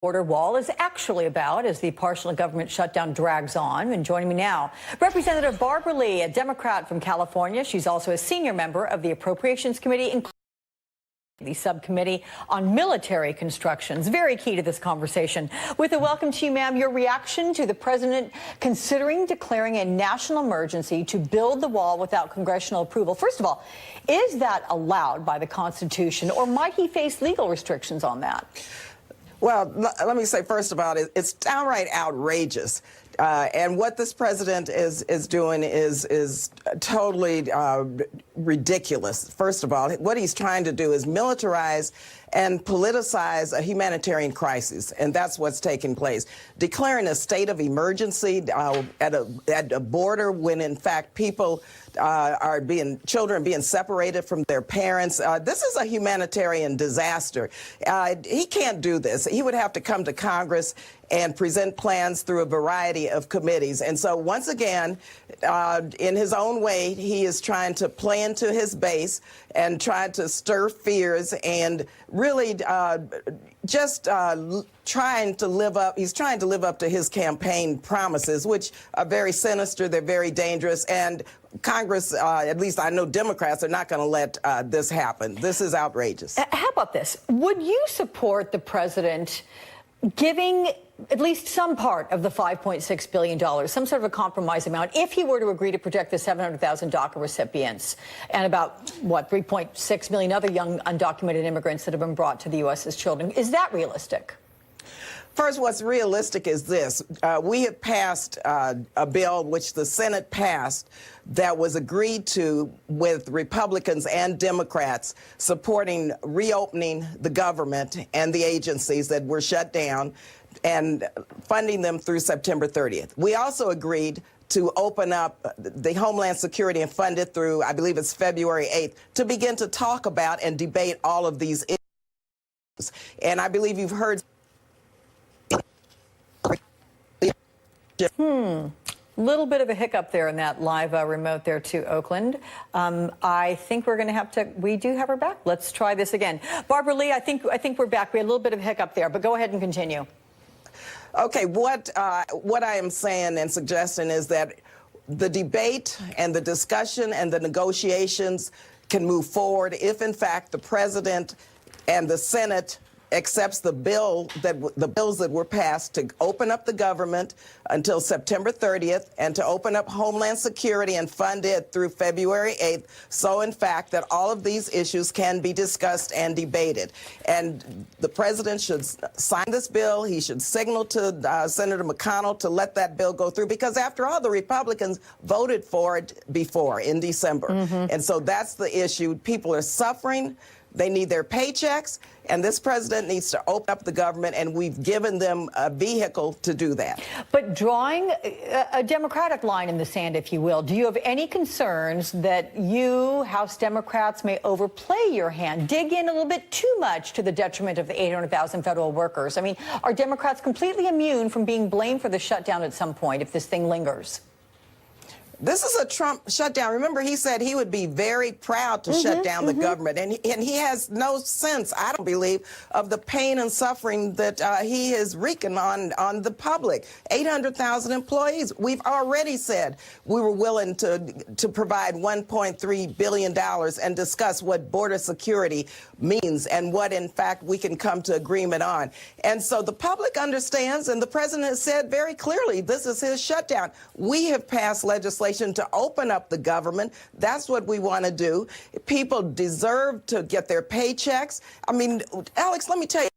border wall is actually about as the partial government shutdown drags on. And joining me now, Representative Barbara Lee, a Democrat from California. She's also a senior member of the Appropriations Committee, including the subcommittee on military constructions. Very key to this conversation. With a welcome to you, ma'am, your reaction to the president considering declaring a national emergency to build the wall without congressional approval. First of all, is that allowed by the Constitution, or might he face legal restrictions on that? Well, let me say, first of all, it's downright outrageous. And what this president is doing is totally ridiculous. First of all, what he's trying to do is militarize and politicize a humanitarian crisis, and that's what's taking place. Declaring a state of emergency at a border when, in fact, people children being separated from their parents. This is a humanitarian disaster. He can't do this. He would have to come to Congress and present plans through a variety of committees. And so once again, in his own way, he is trying to play into his base and trying to stir fears and really trying to live up to his campaign promises, which are very sinister, they're very dangerous, and Congress, at least I know Democrats, are not going to let this happen. This is outrageous. How about this? Would you support the president giving at least some part of the $5.6 billion, some sort of a compromise amount, if he were to agree to protect the 700,000 DACA recipients and about, what, 3.6 million other young undocumented immigrants that have been brought to the U.S. as children? Is that realistic? First, what's realistic is this. We have passed a bill which the Senate passed that was agreed to with Republicans and Democrats supporting reopening the government and the agencies that were shut down and funding them through September 30th. We also agreed to open up the Homeland Security and fund it through, I believe it's February 8th, to begin to talk about and debate all of these issues. And I believe you've heard Little bit of a hiccup there in that live remote there to Oakland. I think we're going to have to. We do have her back. Let's try this again. Barbara Lee, I think we're back. We had a little bit of a hiccup there, but go ahead and continue. Okay, what I am saying and suggesting is that the debate and the discussion and the negotiations can move forward if, in fact, the president and the Senate accepts the bills that were passed to open up the government until September 30th and to open up Homeland Security and fund it through February 8th. So, in fact, that all of these issues can be discussed and debated. And the president should sign this bill. He should signal to Senator McConnell to let that bill go through, because after all, the Republicans voted for it before in December. And so that's the issue. People are suffering. They need their paychecks, and this president needs to open up the government, and we've given them a vehicle to do that. But drawing a Democratic line in the sand, if you will, do you have any concerns that you, House Democrats, may overplay your hand, dig in a little bit too much to the detriment of the 800,000 federal workers? I mean, are Democrats completely immune from being blamed for the shutdown at some point if this thing lingers? This is a Trump shutdown. Remember, he said he would be very proud to shut down the government. And he has no sense, I don't believe, of the pain and suffering that he is wreaking on the public. 800,000 employees. We've already said we were willing to provide $1.3 billion and discuss what border security means and what, in fact, we can come to agreement on. And so the public understands, and the president has said very clearly, this is his shutdown. We have passed legislation to open up the government. That's what we want to do. People deserve to get their paychecks. I mean, Alex, let me tell you,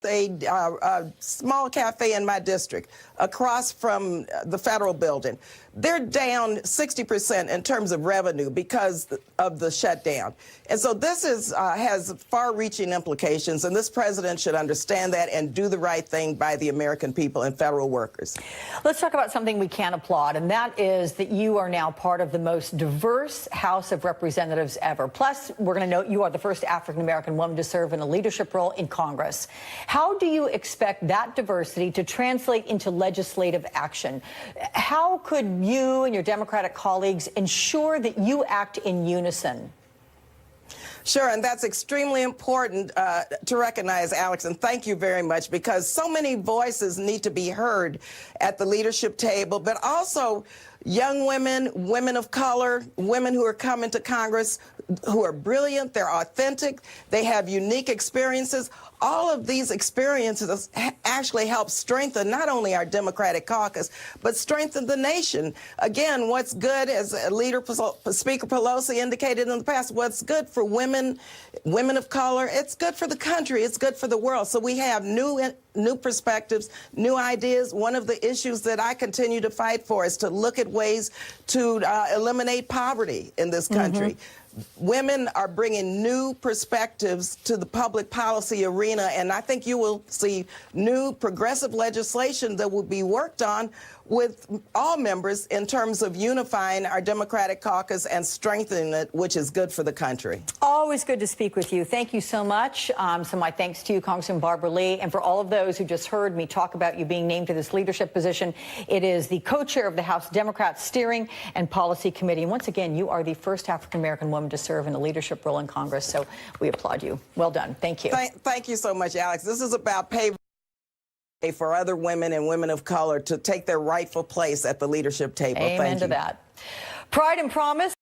a small cafe in my district across from the federal building, they're down 60% in terms of revenue because of the shutdown. And so this has far-reaching implications, and this president should understand that and do the right thing by the American people and federal workers. Let's talk about something we can applaud, and that is that you are now part of the most diverse House of Representatives ever. Plus, we're going to note you are the first African-American woman to serve in a leadership role in Congress. How do you expect that diversity to translate into legislative action? How could you and your Democratic colleagues ensure that you act in unison? Sure, and that's extremely important to recognize, Alex, and thank you very much, because so many voices need to be heard at the leadership table, but also young women, women of color, women who are coming to Congress who are brilliant, they're authentic, they have unique experiences. All of these experiences actually help strengthen not only our Democratic caucus, but strengthen the nation. Again, what's good, as Speaker Pelosi indicated in the past, what's good for women, women of color, it's good for the country, it's good for the world. So we have new perspectives, new ideas. One of the issues that I continue to fight for is to look at ways to eliminate poverty in this country. Women are bringing new perspectives to the public policy arena, and I think you will see new progressive legislation that will be worked on with all members in terms of unifying our Democratic caucus and strengthening it, which is good for the country. Always good to speak with you. Thank you so much. So my thanks to you, Congressman Barbara Lee, and for all of those who just heard me talk about you being named to this leadership position. It is the co-chair of the House Democrat Steering and Policy Committee. And once again, you are the first African-American woman to serve in a leadership role in Congress. So we applaud you. Well done. Thank you. Thank you so much, Alex. This is about paving for other women and women of color to take their rightful place at the leadership table. Amen Thank you. to that. Pride and Promise.